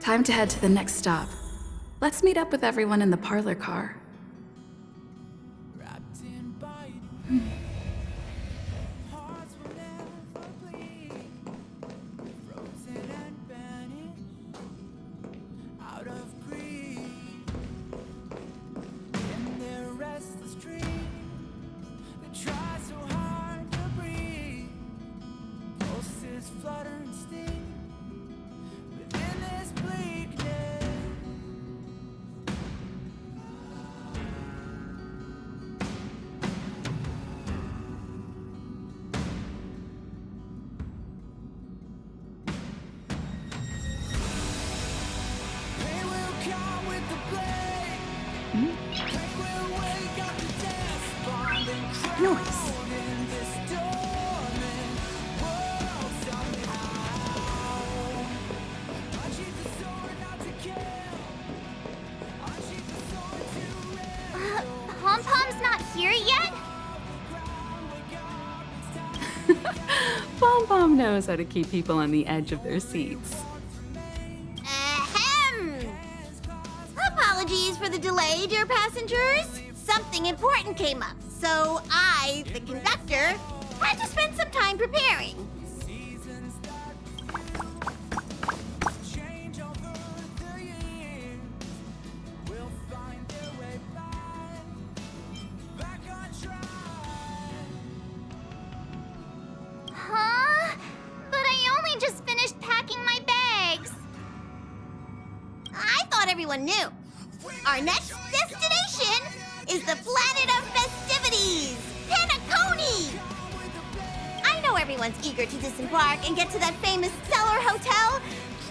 Time to head to the next stop. Let's meet up with everyone in the parlor car. Noise. Pom-Pom's not here yet? Pom-Pom knows how to keep people on the edge of their seats. Ahem! Apologies for the delay, dear passengers. Something important came up, so I, the conductor, had to spend some time preparing. Huh? But I only just finished packing my bags. I thought everyone knew. Our next destination is the planet of festivities, Penacony! I know everyone's eager to disembark and get to that famous Stellar Hotel,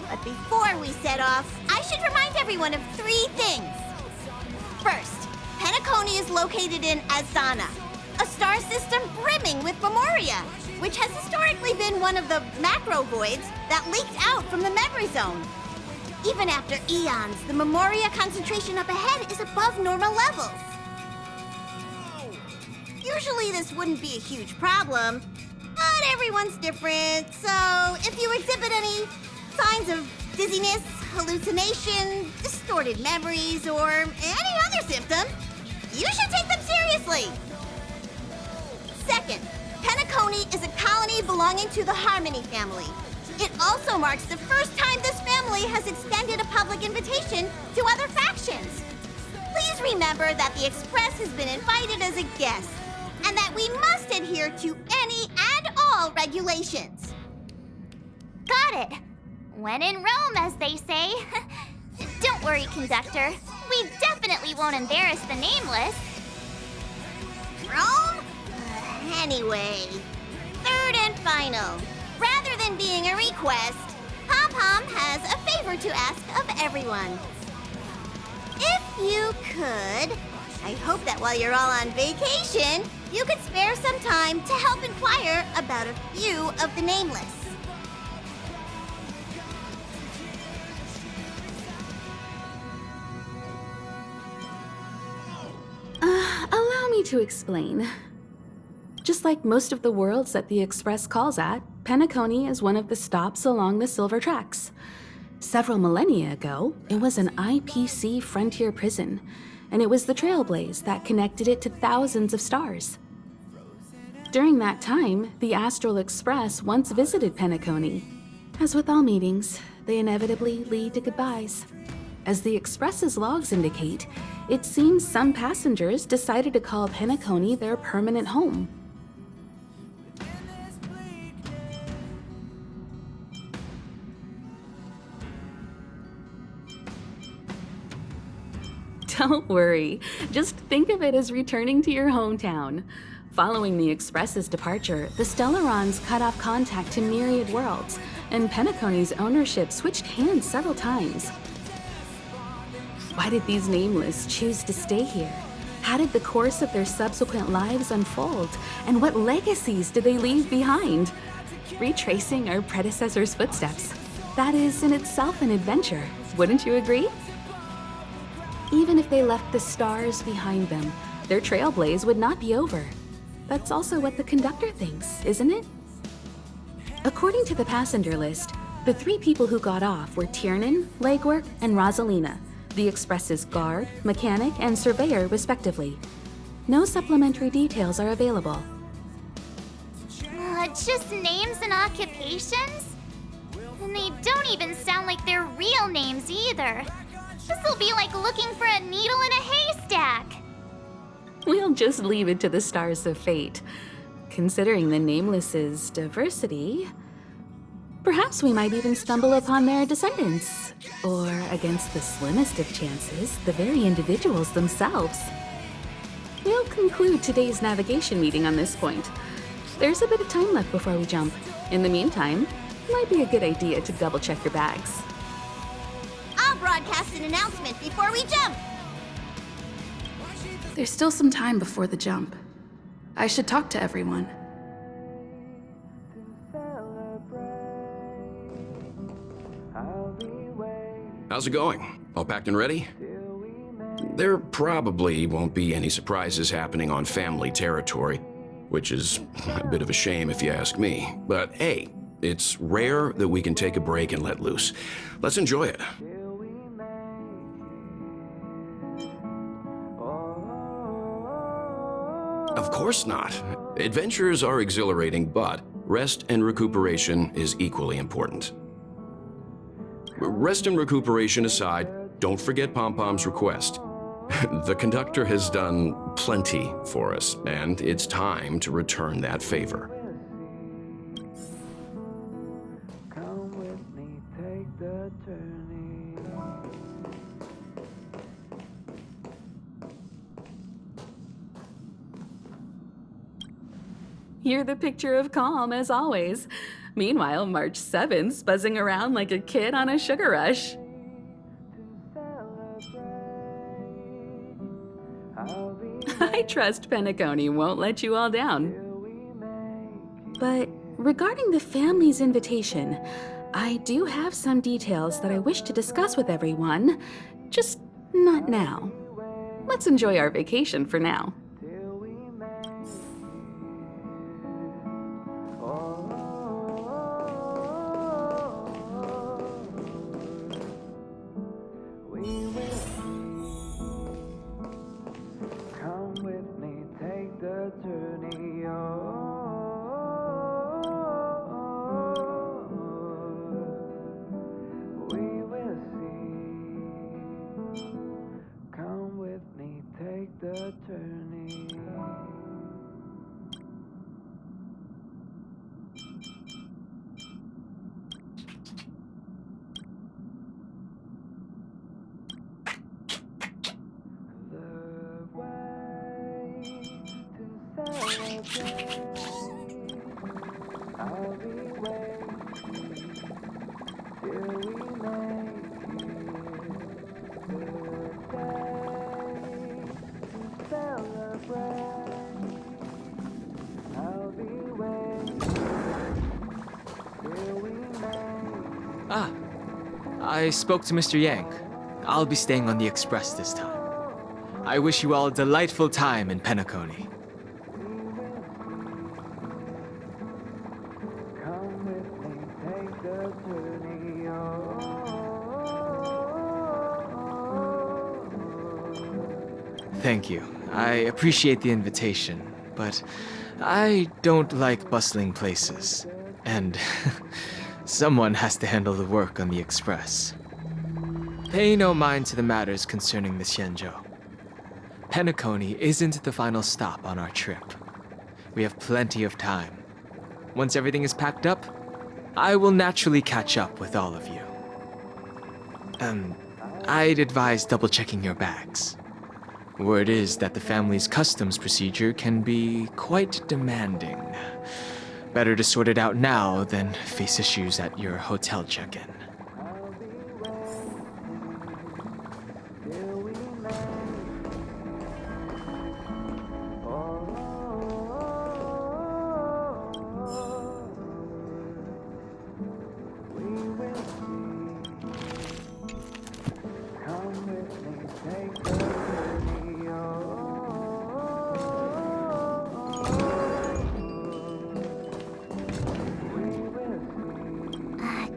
but before we set off, I should remind everyone of 3 things. First, Penacony is located in Azana, a star system brimming with Memoria, which has historically been one of the macro voids that leaked out from the memory zone. Even after eons, the Memoria concentration up ahead is above normal levels. Usually this wouldn't be a huge problem, but everyone's different, so if you exhibit any signs of dizziness, hallucination, distorted memories, or any other symptom, you should take them seriously. Second, Penacony is a colony belonging to the Harmony family. It also marks the first time this family has extended a public invitation to other factions. Please remember that the Express has been invited as a guest, and that we must adhere to any and all regulations. Got it. When in Rome, as they say. Don't worry, conductor. We definitely won't embarrass the nameless. Rome? Anyway, third and final. Rather than being a request, Pom-Pom has a favor to ask of everyone. If you could, I hope that while you're all on vacation, you could spare some time to help inquire about a few of the nameless. Allow me to explain. Just like most of the worlds that the Express calls at, Penacony is one of the stops along the Silver Tracks. Several millennia ago, it was an IPC frontier prison, and it was the Trailblaze that connected it to thousands of stars. During that time, the Astral Express once visited Penacony. As with all meetings, they inevitably lead to goodbyes. As the Express's logs indicate, it seems some passengers decided to call Penacony their permanent home. Don't worry, just think of it as returning to your hometown. Following the Express's departure, the Stellarons cut off contact to myriad worlds, and Penacony's ownership switched hands several times. Why did these nameless choose to stay here? How did the course of their subsequent lives unfold? And what legacies did they leave behind? Retracing our predecessors' footsteps. That is in itself an adventure, wouldn't you agree? Even if they left the stars behind them, their trailblaze would not be over. That's also what the conductor thinks, isn't it? According to the passenger list, The three people who got off were Tiernan, legwork, and Rosalina, the Express's guard, mechanic, and surveyor, respectively. No supplementary details are available. Just names and occupations? And they don't even sound like their real names either. This'll be like looking for a needle in a haystack. We'll just leave it to the stars of fate. Considering the Nameless's diversity, perhaps we might even stumble upon their descendants. Or, against the slimmest of chances, the very individuals themselves. We'll conclude today's navigation meeting on this point. There's a bit of time left before we jump. In the meantime, it might be a good idea to double-check your bags. I'll broadcast an announcement before we jump. There's still some time before the jump. I should talk to everyone. How's it going? All packed and ready? There probably won't be any surprises happening on family territory, which is a bit of a shame if you ask me. But hey, it's rare that we can take a break and let loose. Let's enjoy it. Of course not. Adventures are exhilarating, but rest and recuperation is equally important. Rest and recuperation aside, don't forget Pom-Pom's request. The conductor has done plenty for us, and it's time to return that favor. Come with me, take the journey. You're the picture of calm, as always. Meanwhile, March 7th's buzzing around like a kid on a sugar rush. I trust Penacony won't let you all down. But regarding the family's invitation, I do have some details that I wish to discuss with everyone, just not now. Let's enjoy our vacation for now. Come with me, take the journey. We will see. Come with me, take the journey. The way to celebrate. I'll be waiting till we make it. The day to celebrate. I'll be waiting till we make it. I spoke to Mr. Yang. I'll be staying on the Express this time. I wish you all a delightful time in Penacony. Come with me, take the journey. Thank you. I appreciate the invitation, but I don't like bustling places. And someone has to handle the work on the Express. Pay no mind to the matters concerning the Xianzhou. Penacony isn't the final stop on our trip. We have plenty of time. Once everything is packed up, I will naturally catch up with all of you. I'd advise double-checking your bags. Word is that the family's customs procedure can be quite demanding. Better to sort it out now than face issues at your hotel check-in.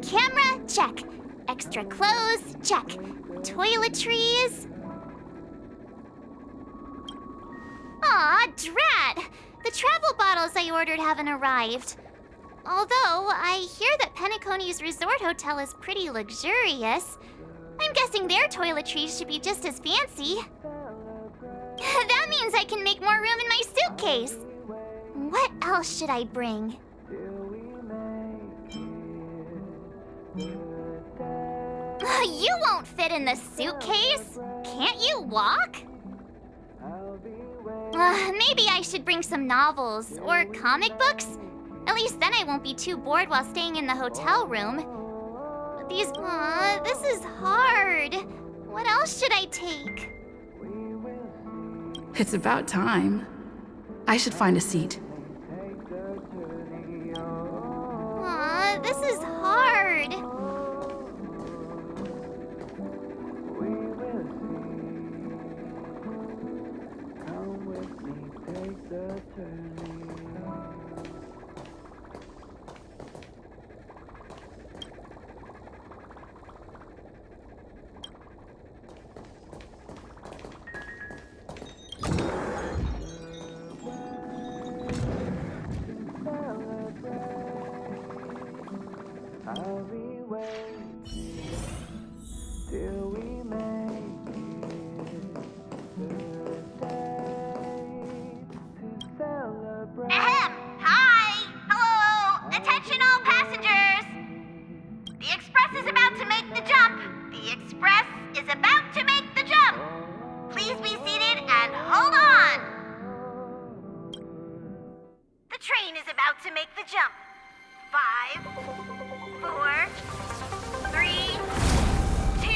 Camera Extra clothes, check. Toiletries. Aw, drat! The travel bottles I ordered haven't arrived. Although, I hear that Penacony's resort hotel is pretty luxurious. I'm guessing their toiletries should be just as fancy. That means I can make more room in my suitcase. What else should I bring? You won't fit in the suitcase. Can't you walk? Maybe I should bring some novels or comic books. At least then I won't be too bored while staying in the hotel room. But this is hard. What else should I take? It's about time. I should find a seat. This is hard. Come with me, take the journey. I'll be waiting till we make it to the day to celebrate. Ahem! Hi! Hello! Attention all passengers! The express is about to make the jump! The express is about to make the jump! Please be seated and hold on! The train is about to make the jump. 5, 4, 3, 2,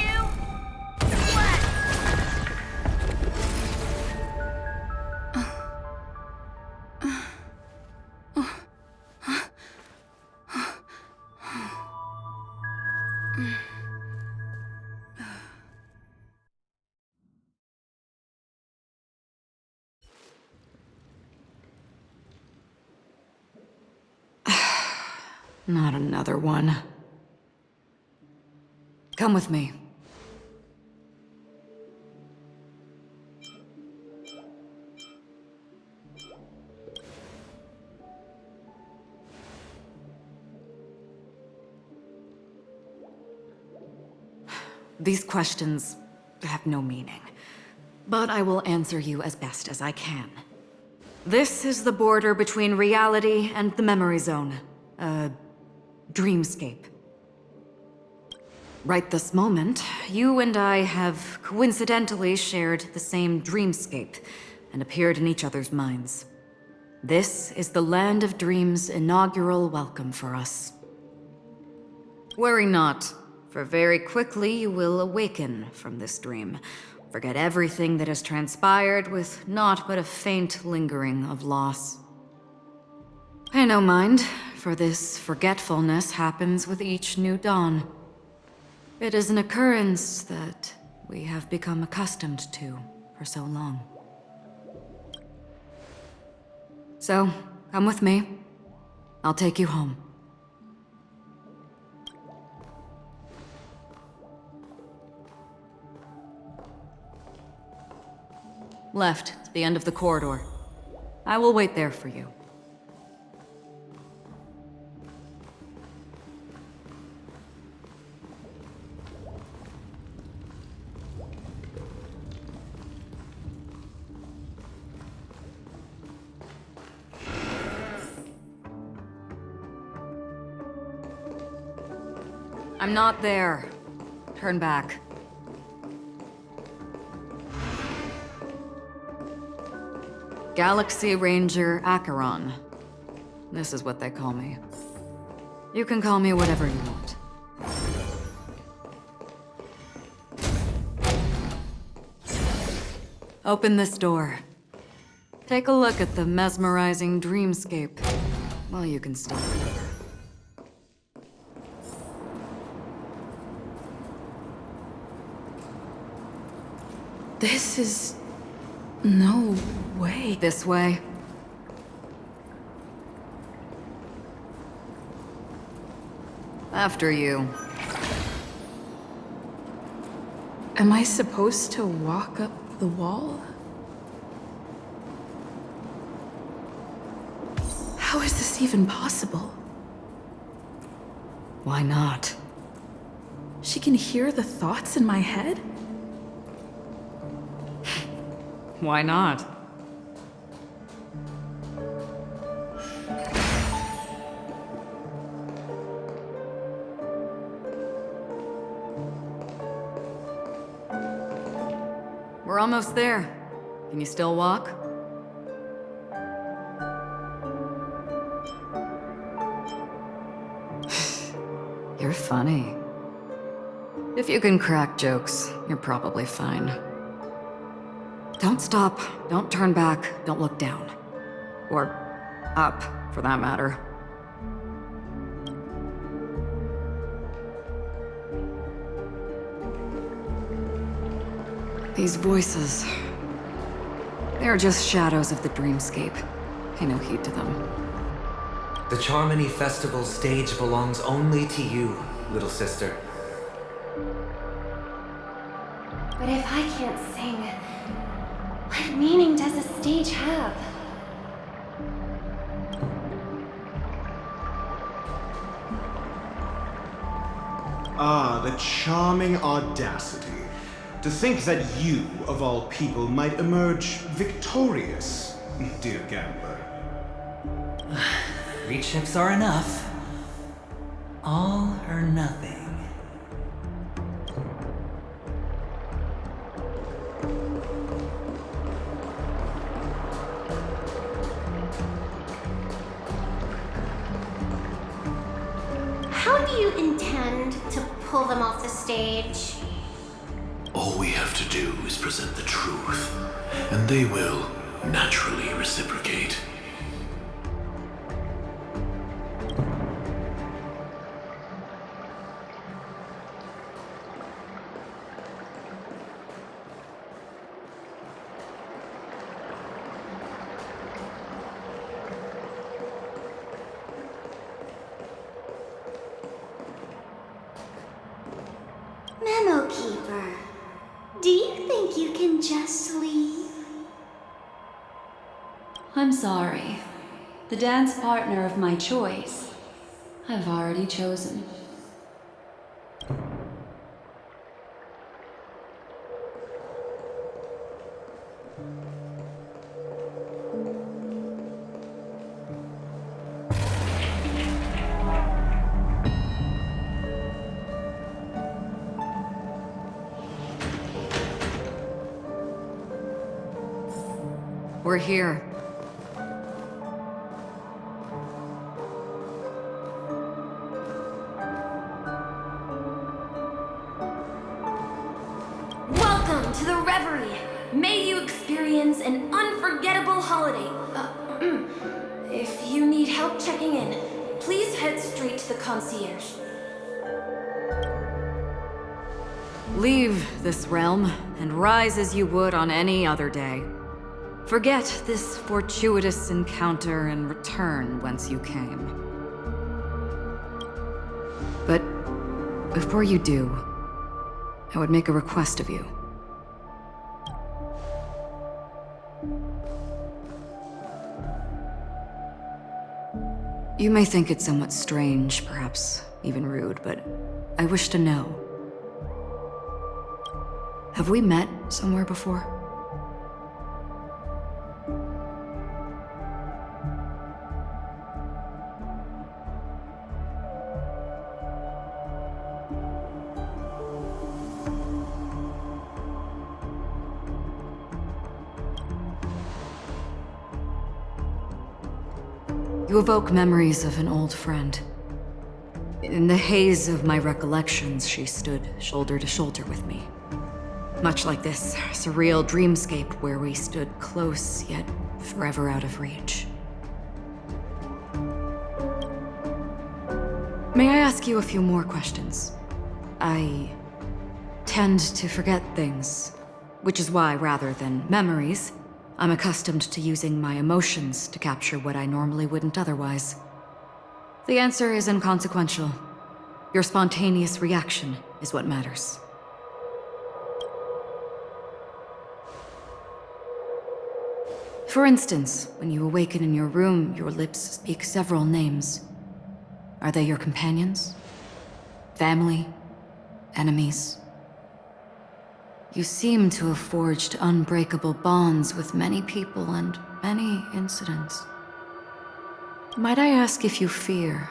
Not another one. Come with me. These questions have no meaning, but I will answer you as best as I can. This is the border between reality and the memory zone. Dreamscape. Right this moment, you and I have coincidentally shared the same dreamscape and appeared in each other's minds. This is the Land of Dreams' inaugural welcome for us. Worry not, for very quickly you will awaken from this dream. Forget everything that has transpired with naught but a faint lingering of loss. Pay no mind, for this forgetfulness happens with each new dawn. It is an occurrence that we have become accustomed to for so long. So, come with me. I'll take you home. Left, to the end of the corridor. I will wait there for you. I'm not there. Turn back. Galaxy Ranger Acheron. This is what they call me. You can call me whatever you want. Open this door. Take a look at the mesmerizing dreamscape while you can still remember. This is... no way. This way. After you. Am I supposed to walk up the wall? How is this even possible? Why not? She can hear the thoughts in my head? Why not? We're almost there. Can you still walk? You're funny. If you can crack jokes, you're probably fine. Don't stop, don't turn back, don't look down. Or up, for that matter. These voices... they're just shadows of the dreamscape. Pay no heed to them. The Charmony Festival stage belongs only to you, little sister. But if I can't sing, what meaning does a stage have? Ah, the charming audacity. To think that you, of all people, might emerge victorious, dear gambler. 3 chips are enough. All or nothing. How do you intend to pull them off the stage? All we have to do is present the truth, and they will naturally reciprocate. Memo Keeper, do you think you can just leave? I'm sorry. The dance partner of my choice, I've already chosen. We're here. Welcome to the Reverie! May you experience an unforgettable holiday. If you need help checking in, please head straight to the concierge. Leave this realm and rise as you would on any other day. Forget this fortuitous encounter and return whence you came. But before you do, I would make a request of you. You may think it somewhat strange, perhaps even rude, but I wish to know. Have we met somewhere before? You evoke memories of an old friend. In the haze of my recollections, she stood shoulder to shoulder with me. Much like this surreal dreamscape where we stood close, yet forever out of reach. May I ask you a few more questions? I tend to forget things, which is why, rather than memories, I'm accustomed to using my emotions to capture what I normally wouldn't otherwise. The answer is inconsequential. Your spontaneous reaction is what matters. For instance, when you awaken in your room, your lips speak several names. Are they your companions? Family? Enemies? You seem to have forged unbreakable bonds with many people and many incidents. Might I ask if you fear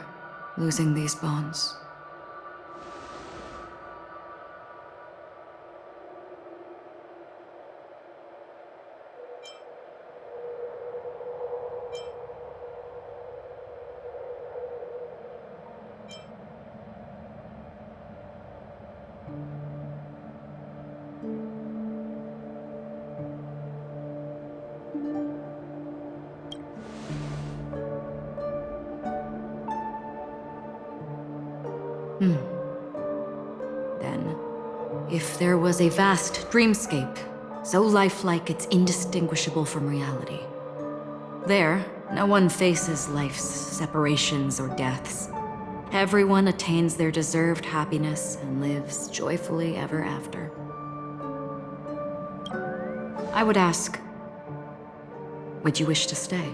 losing these bonds? Then, if there was a vast dreamscape, so lifelike it's indistinguishable from reality, there, no one faces life's separations or deaths. Everyone attains their deserved happiness and lives joyfully ever after. I would ask, would you wish to stay?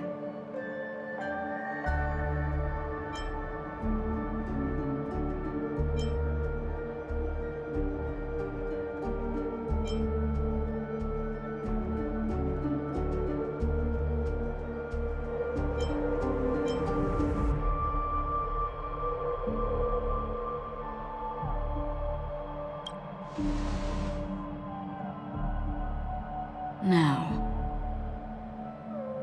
Now,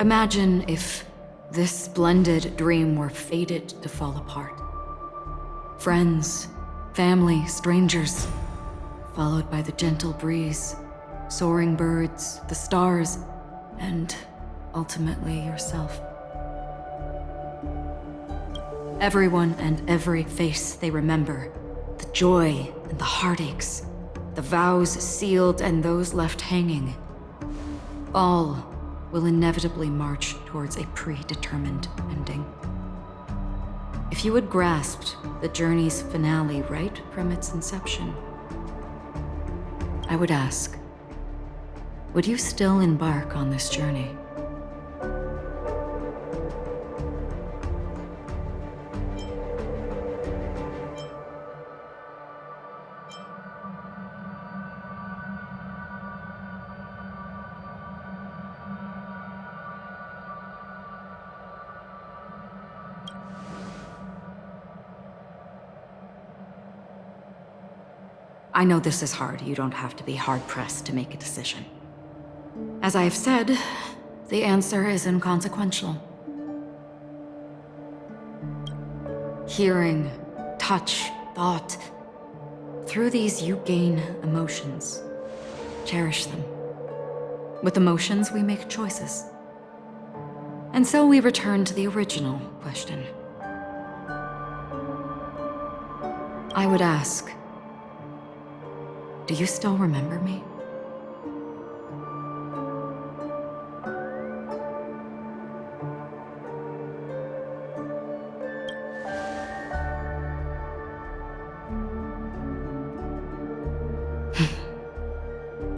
imagine if this splendid dream were fated to fall apart. Friends, family, strangers, followed by the gentle breeze, soaring birds, the stars, and ultimately yourself. Everyone and every face they remember, the joy and the heartaches, the vows sealed and those left hanging, all will inevitably march towards a predetermined ending. If you had grasped the journey's finale right from its inception, I would ask, would you still embark on this journey? I know this is hard. You don't have to be hard-pressed to make a decision. As I have said, the answer is inconsequential. Hearing, touch, thought. Through these you gain emotions. Cherish them. With emotions, we make choices. And so we return to the original question. I would ask, do you still remember me?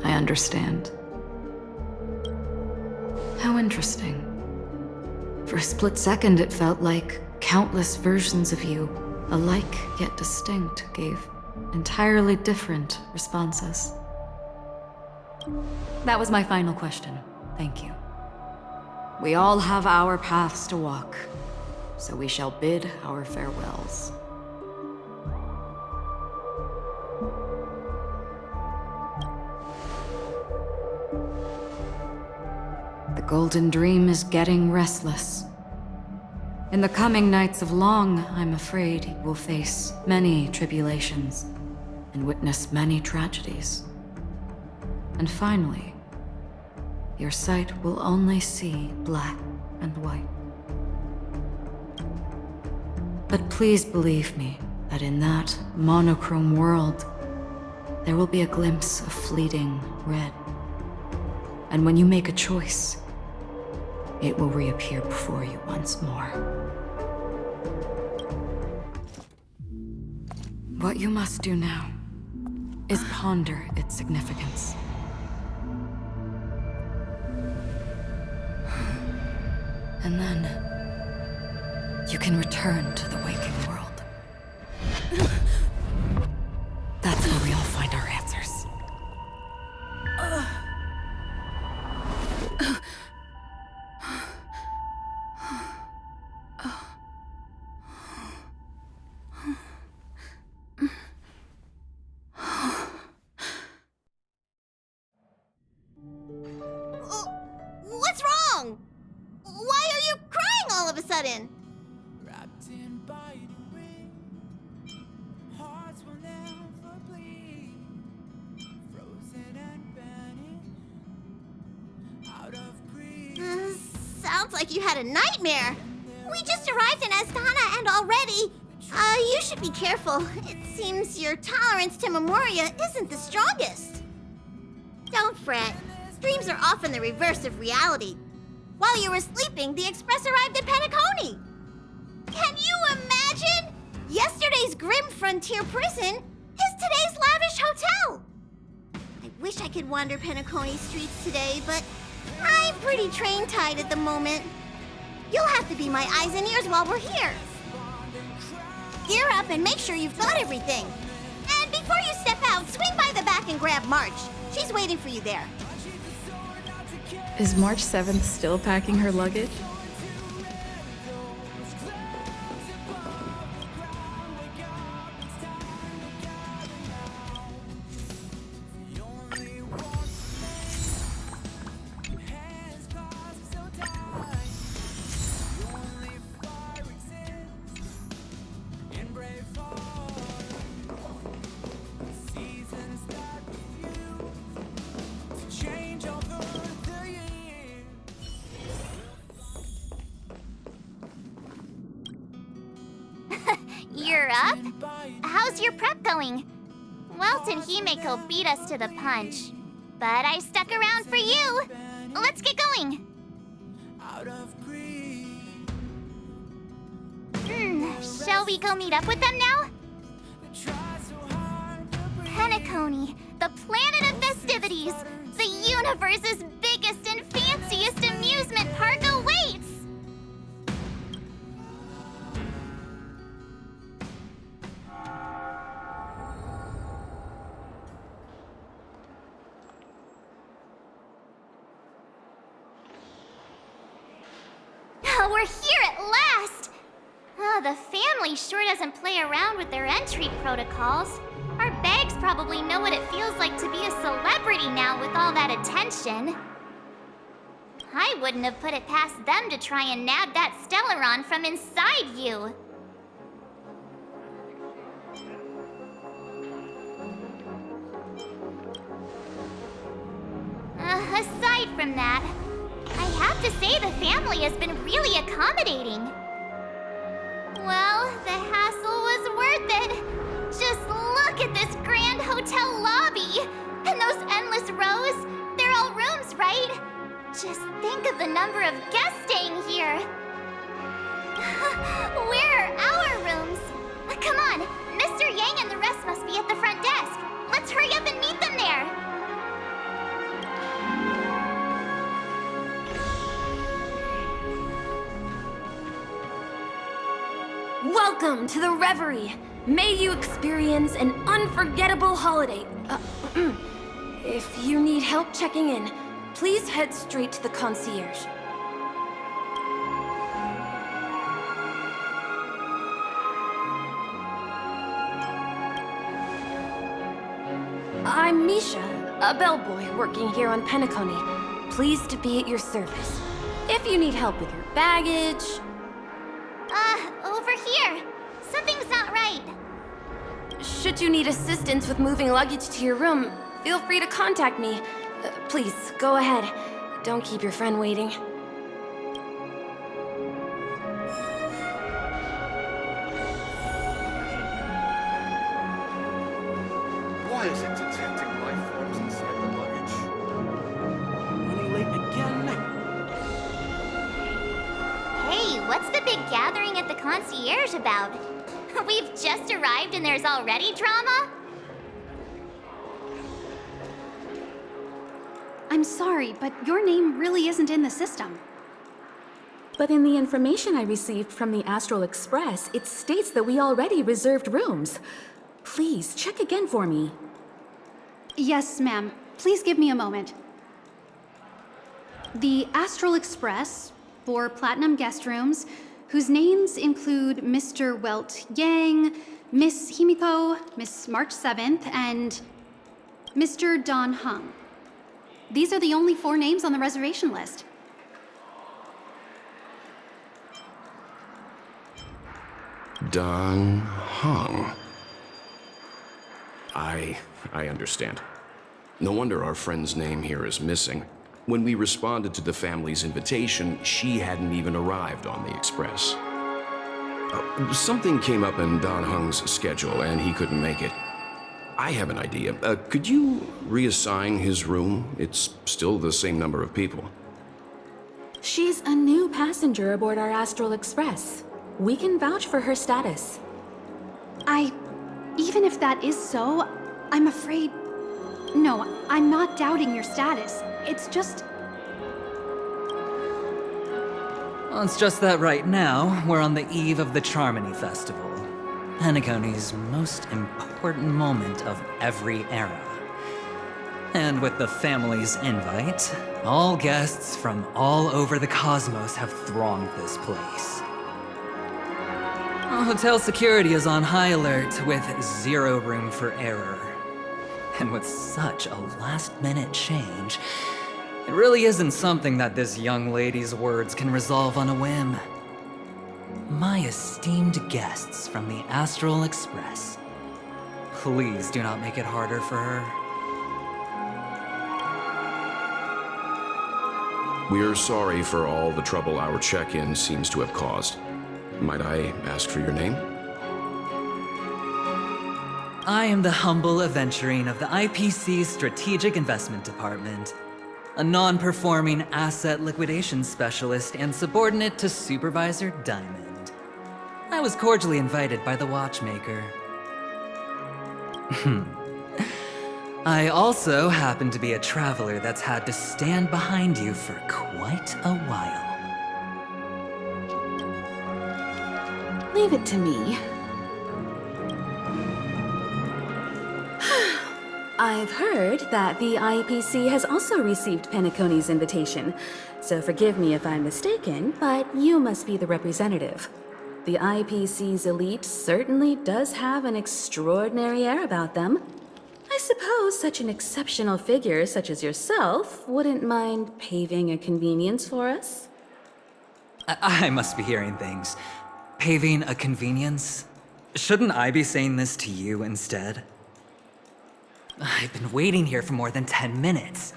I understand. How interesting. For a split second, it felt like countless versions of you, alike yet distinct, gave entirely different responses. That was my final question. Thank you. We all have our paths to walk, so we shall bid our farewells. The Golden Dream is getting restless. In the coming nights of Long, I'm afraid you will face many tribulations and witness many tragedies. And finally, your sight will only see black and white. But please believe me that in that monochrome world, there will be a glimpse of fleeting red. And when you make a choice, it will reappear before you once more. What you must do now is ponder its significance. And then you can return to the waking world. That's where we all find our answers. What's wrong? Why are you crying all of a sudden? Sounds like you had a nightmare. We just arrived in Astana and already... you should be careful. It seems your tolerance to Memoria isn't the strongest. Don't fret. Dreams are often the reverse of reality. While you were sleeping, the Express arrived at Penacony. Can you imagine? Yesterday's grim frontier prison is today's lavish hotel. I wish I could wander Penacony streets today, but I'm pretty train-tied at the moment. You'll have to be my eyes and ears while we're here. Gear up and make sure you've got everything. And before you step out, swing by the back and grab March. She's waiting for you there. Is March 7th still packing her luggage? You're up? How's your prep going? Welt and Himeko beat us to the punch. But I stuck around for you. Let's get going. Shall we go meet up with them now? Penacony, the planet of festivities. The universe's biggest and fanciest amusement park awaits! We're here at last! The family sure doesn't play around with their entry protocols. Our bags probably know what it feels like to be a celebrity now with all that attention. I wouldn't have put it past them to try and nab that Stellaron from inside you. Aside from that, I have to say the family has been really accommodating. Well, the hassle was worth it. Just look at this grand hotel lobby. And those endless rows. They're all rooms, right? Just think of the number of guests staying here. Where are our rooms? Come on, Mr. Yang and the rest must be at the front desk. Let's hurry up and meet them there. Welcome to the Reverie. May you experience an unforgettable holiday. If you need help checking in, please head straight to the concierge. I'm Misha, a bellboy working here on Penacony. Pleased to be at your service. If you need help with your baggage... Over here. Something's not right. Should you need assistance with moving luggage to your room, feel free to contact me. Please, go ahead. Don't keep your friend waiting. Why is it detecting life forms inside the luggage? Running late again? Hey, what's the big gathering at the concierge about? We've just arrived and there's already drama? I'm sorry, but your name really isn't in the system. But in the information I received from the Astral Express, it states that we already reserved rooms. Please, check again for me. Yes, ma'am. Please give me a moment. The Astral Express, 4 platinum guest rooms, whose names include Mr. Welt Yang, Miss Himiko, Miss March 7th, and Mr. Don Hung. These are the only 4 names on the reservation list. Don Hung. I understand. No wonder our friend's name here is missing. When we responded to the family's invitation, she hadn't even arrived on the express. Something came up in Don Hung's schedule, and he couldn't make it. I have an idea. Could you reassign his room? It's still the same number of people. She's a new passenger aboard our Astral Express. We can vouch for her status. Even if that is so, I'm afraid... No, I'm not doubting your status. It's just... Well, it's just that right now, we're on the eve of the Charmony Festival. Penacony's most important moment of every era. And with the family's invite, all guests from all over the cosmos have thronged this place. Hotel security is on high alert with 0 room for error. And with such a last-minute change, it really isn't something that this young lady's words can resolve on a whim. My esteemed guests from the Astral Express, please do not make it harder for her. We are sorry for all the trouble our check-in seems to have caused. Might I ask for your name? I am the humble aventurine of the IPC's Strategic Investment Department, a non-performing asset liquidation specialist and subordinate to Supervisor Diamond. I was cordially invited by the watchmaker. I also happen to be a traveler that's had to stand behind you for quite a while. Leave it to me. I've heard that the IPC has also received Penacony's invitation, so forgive me if I'm mistaken, but you must be the representative. The IPC's elite certainly does have an extraordinary air about them. I suppose such an exceptional figure such as yourself wouldn't mind paving a convenience for us? I must be hearing things. Paving a convenience? Shouldn't I be saying this to you instead? I've been waiting here for more than 10 minutes.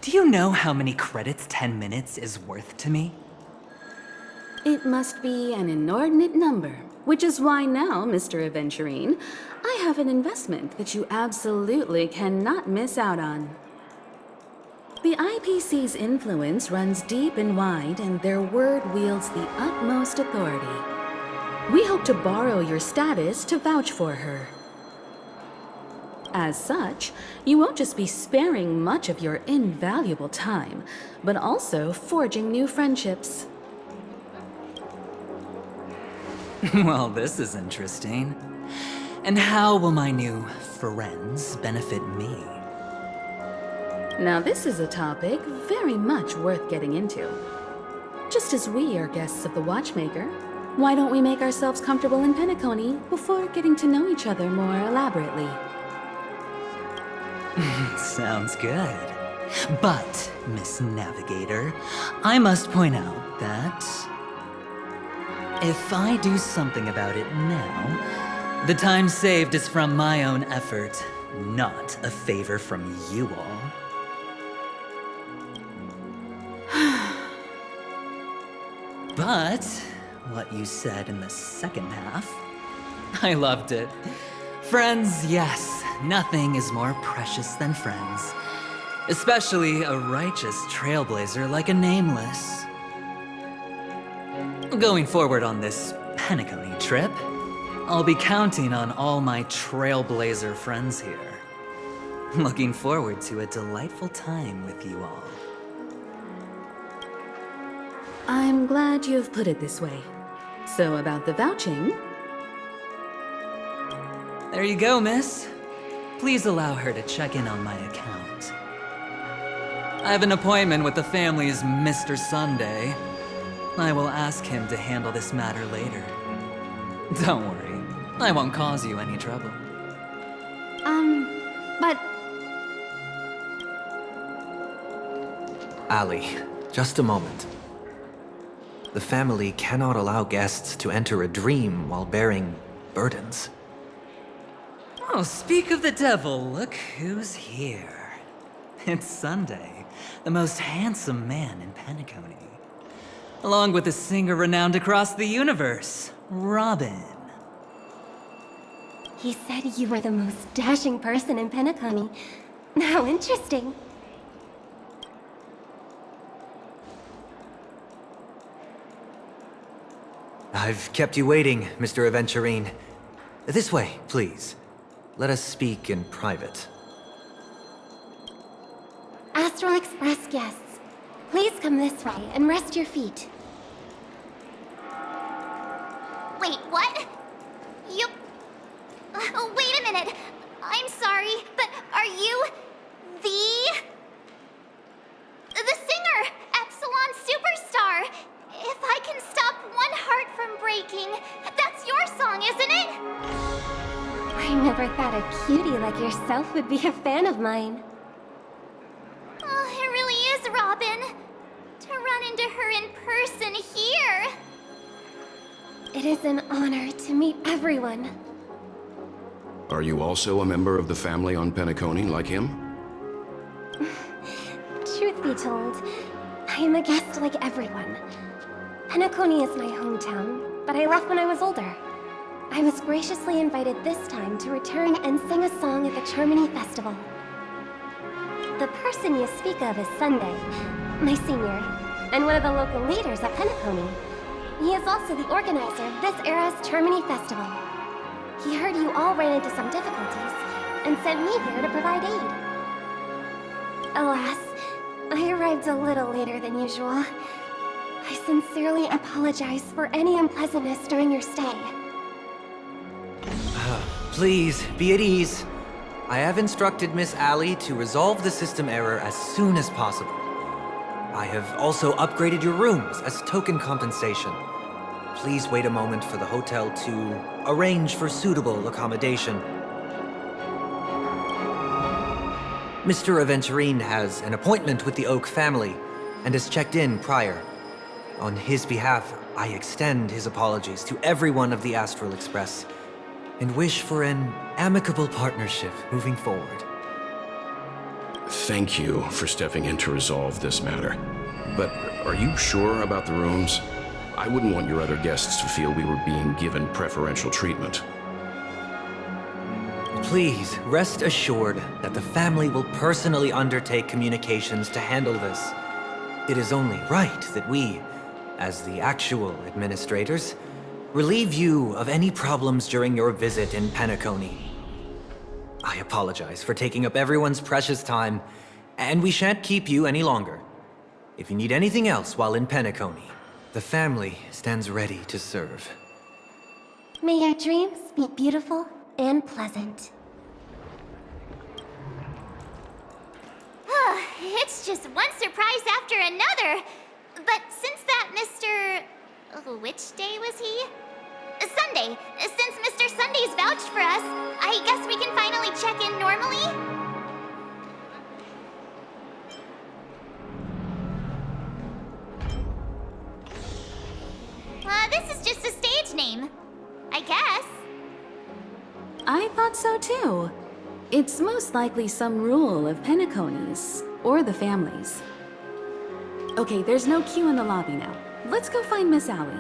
Do you know how many credits 10 minutes is worth to me? It must be an inordinate number, which is why now, Mr. Aventurine, I have an investment that you absolutely cannot miss out on. The IPC's influence runs deep and wide, and their word wields the utmost authority. We hope to borrow your status to vouch for her. As such, you won't just be sparing much of your invaluable time, but also forging new friendships. Well, this is interesting. And how will my new friends benefit me? Now this is a topic very much worth getting into. Just as we are guests of the Watchmaker, why don't we make ourselves comfortable in Penacony before getting to know each other more elaborately? Sounds good. But, Miss Navigator, I must point out that if I do something about it now, the time saved is from my own effort, not a favor from you all. But what you said in the second half, I loved it. Friends, yes, nothing is more precious than friends. Especially a righteous trailblazer like a Nameless. Going forward on this Penacony trip, I'll be counting on all my trailblazer friends here. Looking forward to a delightful time with you all. I'm glad you've put it this way. So about the vouching... There you go, miss. Please allow her to check in on my account. I have an appointment with the family's Mr. Sunday. I will ask him to handle this matter later. Don't worry, I won't cause you any trouble. But Ali, just a moment. The family cannot allow guests to enter a dream while bearing burdens. Oh, speak of the devil, look who's here. It's Sunday, the most handsome man in Penacony. Along with a singer renowned across the universe, Robin. he said you were the most dashing person in Penacony. How interesting. I've kept you waiting, Mr. Aventurine. This way, please. Let us speak in private. Astral Express guests, please come this way and rest your feet. Wait, what? You... Oh, wait a minute. I'm sorry, but are you... the singer, Epsilon Superstar? If I can stop one heart from breaking, that's your song, isn't it? I never thought a cutie like yourself would be a fan of mine. Oh, it really is, Robin. To run into her in person here. It is an honor to meet everyone. Are you also a member of the family on Penacony like him? Truth be told, I am a guest like everyone. Penacony is my hometown, but I left when I was older. I was graciously invited this time to return and sing a song at the Charmony Festival. The person you speak of is Sunday, my senior, and one of the local leaders at Penacony. He is also the organizer of this era's Charmony Festival. He heard you all ran into some difficulties, and sent me here to provide aid. Alas, I arrived a little later than usual. I sincerely apologize for any unpleasantness during your stay. Please, be at ease. I have instructed Miss Ali to resolve the system error as soon as possible. I have also upgraded your rooms as token compensation. Please wait a moment for the hotel to arrange for suitable accommodation. Mr. Aventurine has an appointment with the Oak family and has checked in prior. On his behalf, I extend his apologies to everyone of the Astral Express and wish for an amicable partnership moving forward. Thank you for stepping in to resolve this matter. But are you sure about the rooms? I wouldn't want your other guests to feel we were being given preferential treatment. Please, rest assured that the family will personally undertake communications to handle this. It is only right that we, as the actual administrators, relieve you of any problems during your visit in Penacony. I apologize for taking up everyone's precious time, and we shan't keep you any longer. If you need anything else while in Penacony, the family stands ready to serve. May your dreams be beautiful and pleasant. It's just one surprise after another. But since that Mr... which day was he? Sunday. Since Mr. Sunday's vouched for us, I guess we can finally check in normally? This is just a stage name. I guess. I thought so too. It's most likely some rule of Penacony's, or the family's. Okay, there's no queue in the lobby now. Let's go find Miss Ali.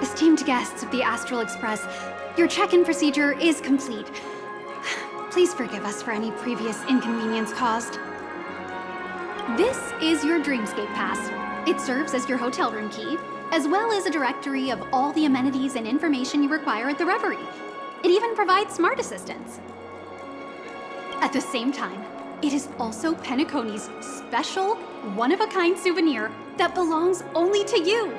Esteemed guests of the Astral Express, your check-in procedure is complete. Please forgive us for any previous inconvenience caused. This is your Dreamscape Pass. It serves as your hotel room key, as well as a directory of all the amenities and information you require at the Reverie. It even provides smart assistants. At the same time, it is also Penacony's special, one-of-a-kind souvenir that belongs only to you.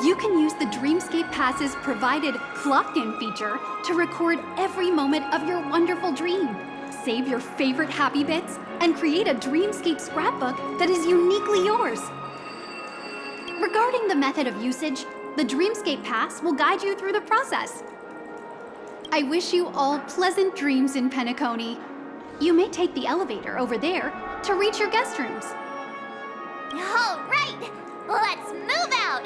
You can use the Dreamscape Pass's provided clock-in feature to record every moment of your wonderful dream, save your favorite happy bits, and create a Dreamscape scrapbook that is uniquely yours. Regarding the method of usage, the Dreamscape Pass will guide you through the process. I wish you all pleasant dreams in Penacony. You may take the elevator over there to reach your guest rooms. All right, let's move out!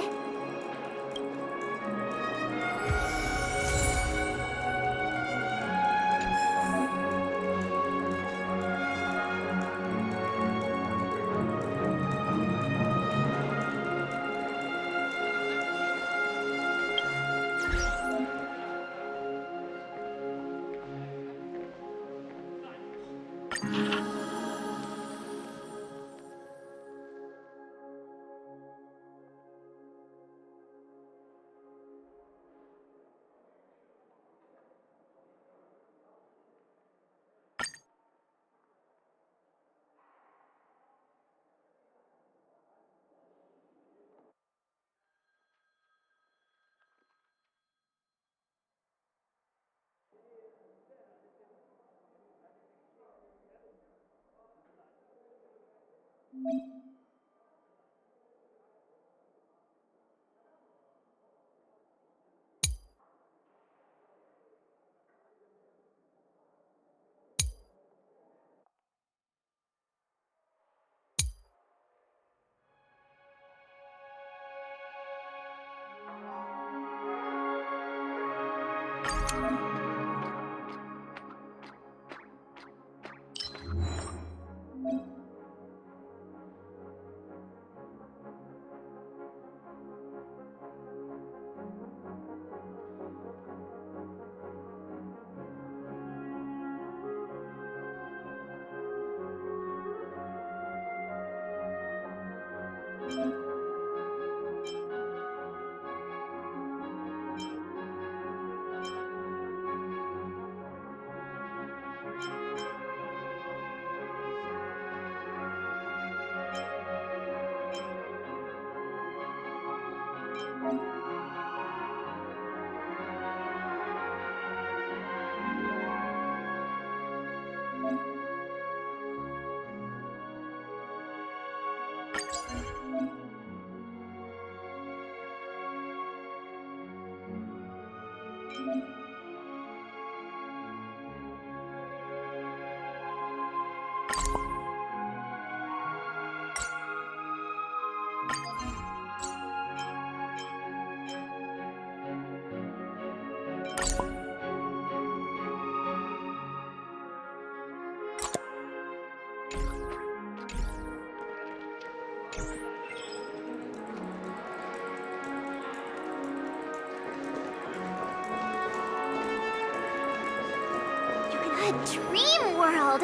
A dream world!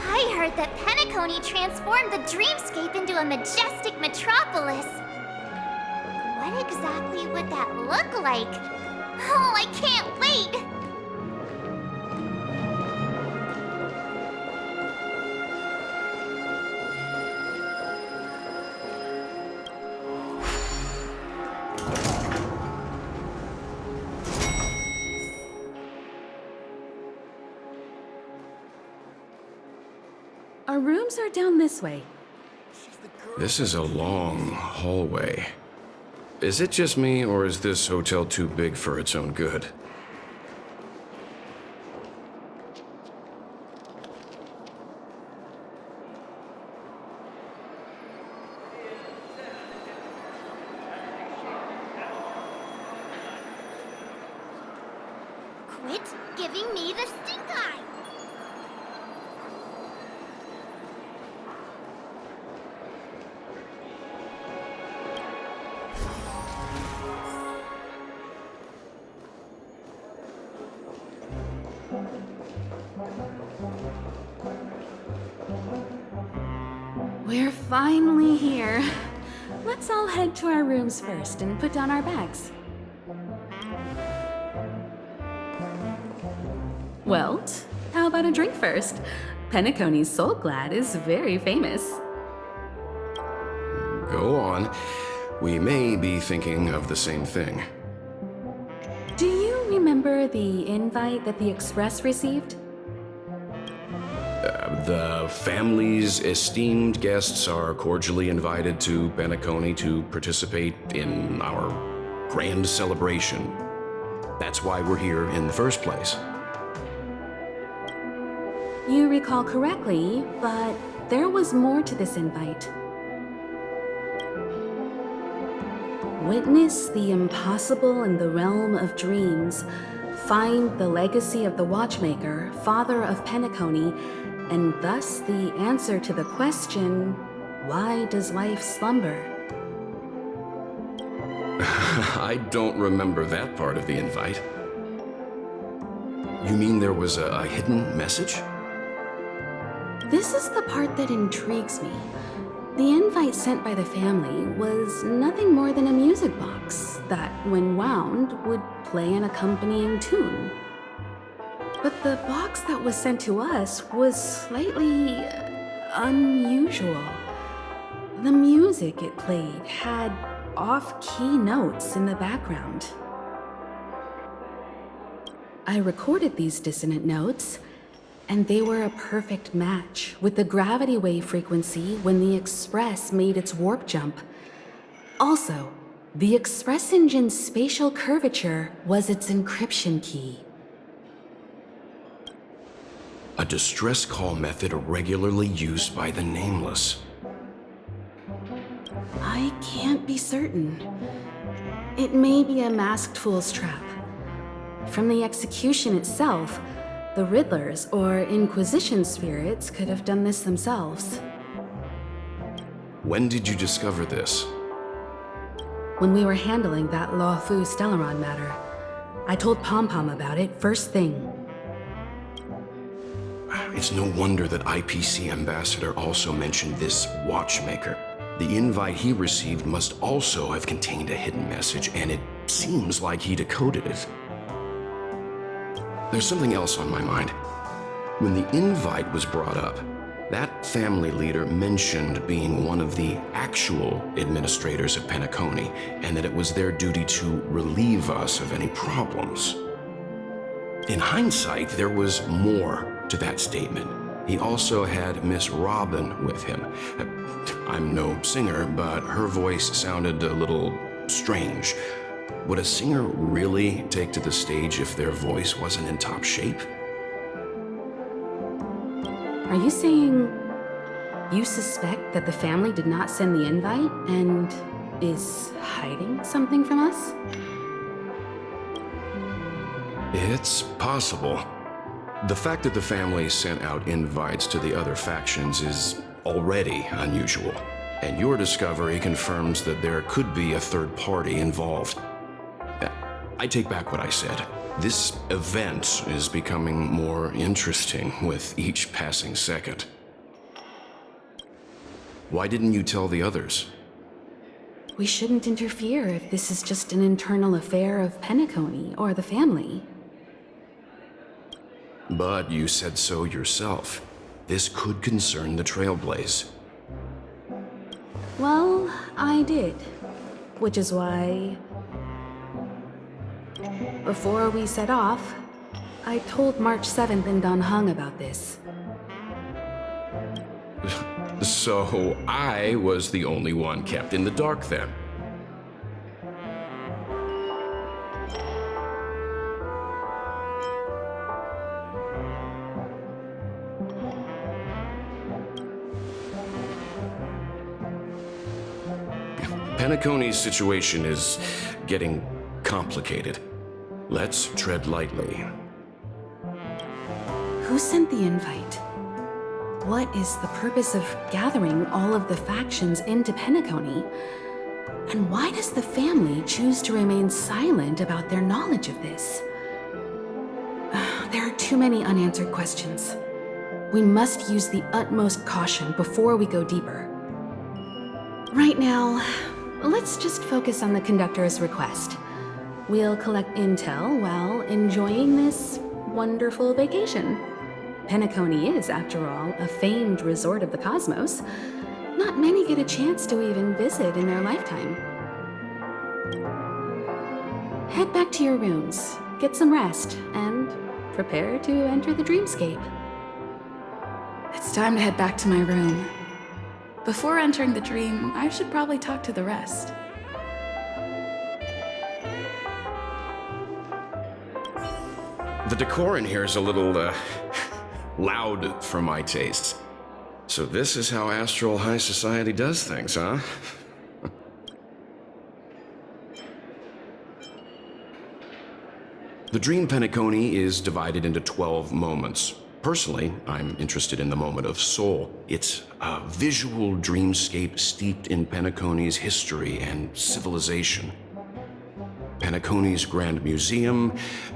I heard that Penacony transformed the dreamscape into a majestic metropolis. What exactly would that look like? Oh, I can't wait! Our rooms are down this way. This is a long hallway. Is it just me, or is this hotel too big for its own good? Quit giving me the stink eye! finally here. Let's all head to our rooms first and put down our bags. Welt, how about a drink first? Penacony's Soul Glad is very famous. Go on. We may be thinking of the same thing. Do you remember the invite that the Express received? The family's esteemed guests are cordially invited to Penacony to participate in our grand celebration. That's why we're here in the first place. You recall correctly, but there was more to this invite. Witness the impossible in the realm of dreams. Find the legacy of the Watchmaker, father of Penacony, and thus the answer to the question, why does life slumber? I don't remember that part of the invite. You mean there was a hidden message? This is the part that intrigues me. The invite sent by the family was nothing more than a music box that, when wound, would play an accompanying tune. But the box that was sent to us was slightly unusual. The music it played had off-key notes in the background. I recorded these dissonant notes, and they were a perfect match with the gravity wave frequency when the Express made its warp jump. Also, the Express engine's spatial curvature was its encryption key. A distress call method regularly used by the Nameless. I can't be certain. It may be a masked fool's trap. From the execution itself, the Riddlers or Inquisition spirits could have done this themselves. When did you discover this? When we were handling that Law Fu Stellaron matter, I told Pom Pom about it first thing. It's no wonder that IPC Ambassador also mentioned this Watchmaker. The invite he received must also have contained a hidden message, and it seems like he decoded it. There's something else on my mind. When the invite was brought up, that family leader mentioned being one of the actual administrators of Penacony, and that it was their duty to relieve us of any problems. In hindsight, there was more to that statement. He also had Miss Robin with him. I'm no singer, but her voice sounded a little strange. Would a singer really take to the stage if their voice wasn't in top shape? Are you saying you suspect that the family did not send the invite and is hiding something from us? It's possible. The fact that the family sent out invites to the other factions is already unusual, and your discovery confirms that there could be a third party involved. I take back what I said. This event is becoming more interesting with each passing second. Why didn't you tell the others? We shouldn't interfere if this is just an internal affair of Penacony or the family. But you said so yourself. This could concern the Trailblaze. Well, I did. Which is why, before we set off, I told March 7th and Don Hung about this. So I was the only one kept in the dark then. Penacony's situation is getting complicated. Let's tread lightly. Who sent the invite? What is the purpose of gathering all of the factions into Penacony? And why does the family choose to remain silent about their knowledge of this? There are too many unanswered questions. We must use the utmost caution before we go deeper. Right now, let's just focus on the conductor's request. We'll collect intel while enjoying this wonderful vacation. Penacony is, after all, a famed resort of the cosmos. Not many get a chance to even visit in their lifetime. Head back to your rooms, get some rest, and prepare to enter the dreamscape. It's time to head back to my room. Before entering the dream, I should probably talk to the rest. The decor in here is a little, loud for my tastes. So this is how Astral High Society does things, huh? The Dream Penacony is divided into 12 moments. Personally, I'm interested in the moment of soul. It's a visual dreamscape steeped in Penacony's history and civilization. Penacony's Grand Museum,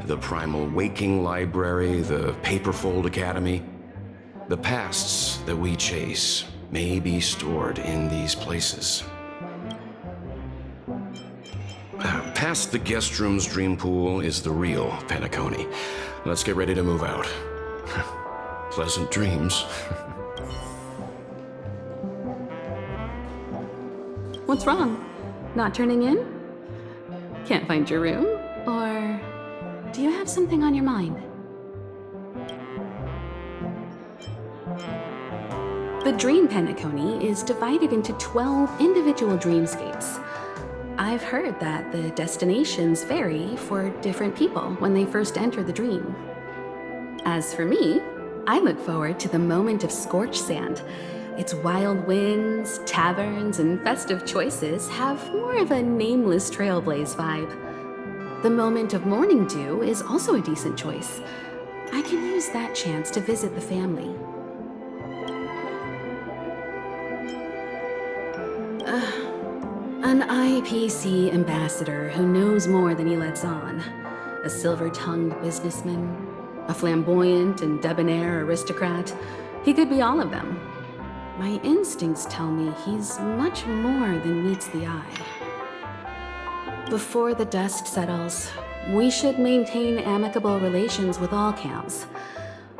the Primal Waking Library, the Paperfold Academy. The pasts that we chase may be stored in these places. Past the guest room's dream pool is the real Penacony. Let's get ready to move out. Pleasant dreams. What's wrong? Not turning in? Can't find your room? Or do you have something on your mind? The Dream Penacony is divided into 12 individual dreamscapes. I've heard that the destinations vary for different people when they first enter the dream. As for me, I look forward to the moment of scorched sand. Its wild winds, taverns, and festive choices have more of a nameless trailblaze vibe. The moment of morning dew is also a decent choice. I can use that chance to visit the family. An IPC ambassador who knows more than he lets on. A silver-tongued businessman. A flamboyant and debonair aristocrat. He could be all of them. My instincts tell me he's much more than meets the eye. Before the dust settles, we should maintain amicable relations with all camps,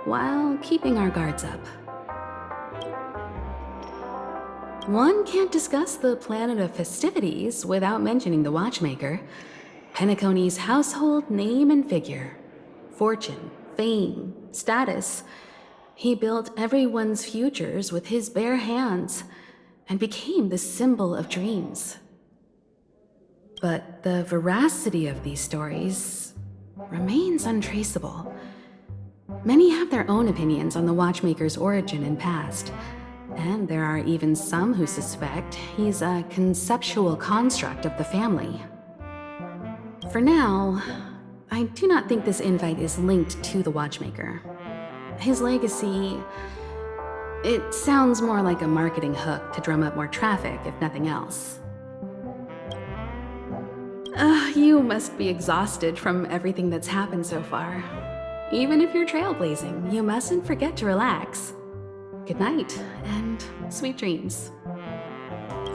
while keeping our guards up. One can't discuss the planet of festivities without mentioning the Watchmaker, Penacony's household name and figure. Fortune, fame, status. He built everyone's futures with his bare hands and became the symbol of dreams. But the veracity of these stories remains untraceable. Many have their own opinions on the Watchmaker's origin and past, and there are even some who suspect he's a conceptual construct of the family. For now, I do not think this invite is linked to the Watchmaker. His legacy, it sounds more like a marketing hook to drum up more traffic, if nothing else. You must be exhausted from everything that's happened so far. Even if you're trailblazing, you mustn't forget to relax. Good night, and sweet dreams.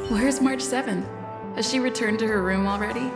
Where's March 7th? Has she returned to her room already?